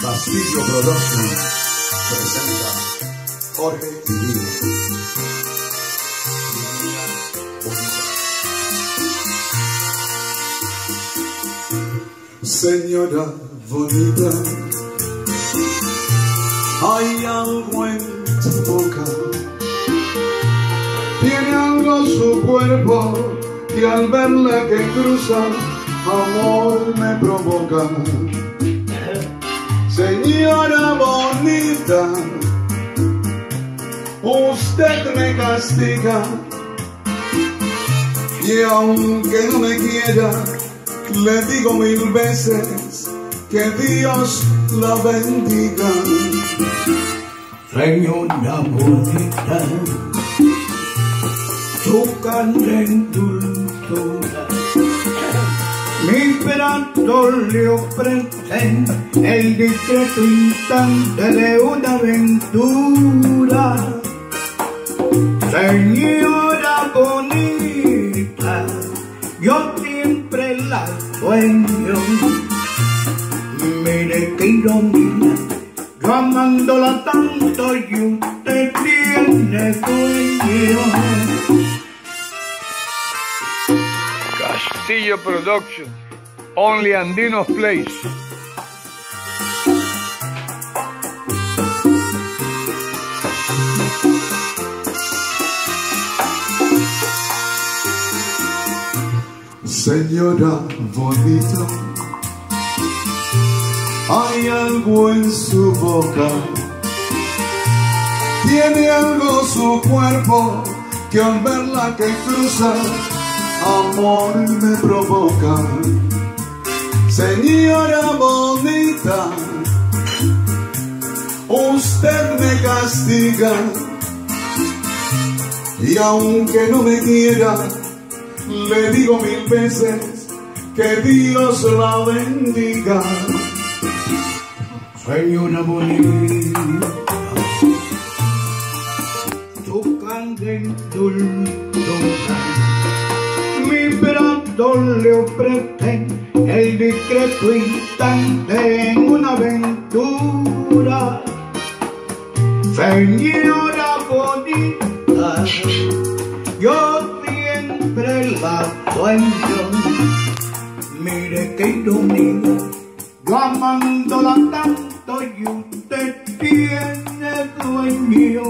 Castillo Productions presenta Jorge y Guido. Señora bonita, hay algo en tu boca, tiene algo su cuerpo y al verla que cruza, amor me provoca. Señora bonita, usted me castiga y aunque no me quiera, le digo 1000 veces que Dios la bendiga. Señora bonita, su calentura, mi brazo le ofrecen el discreto instante de una aventura. Señora bonita, yo siempre la sueño. Mire qué ironía, yo amándola tanto y usted tiene sueño. Castillo Productions, only Andino's Place. Señora bonita, hay algo en su boca, tiene algo su cuerpo que al verla que cruza, amor me provoca. Señora bonita, usted me castiga y aunque no me quiera, le digo 1000 veces que Dios la bendiga. Señora bonita, su calentura, mi brazo le ofrecen el discreto instante en una aventura. Señora bonita, yo siempre la sueño. Mire qué ironía, yo amándola tanto y usted tiene sueño.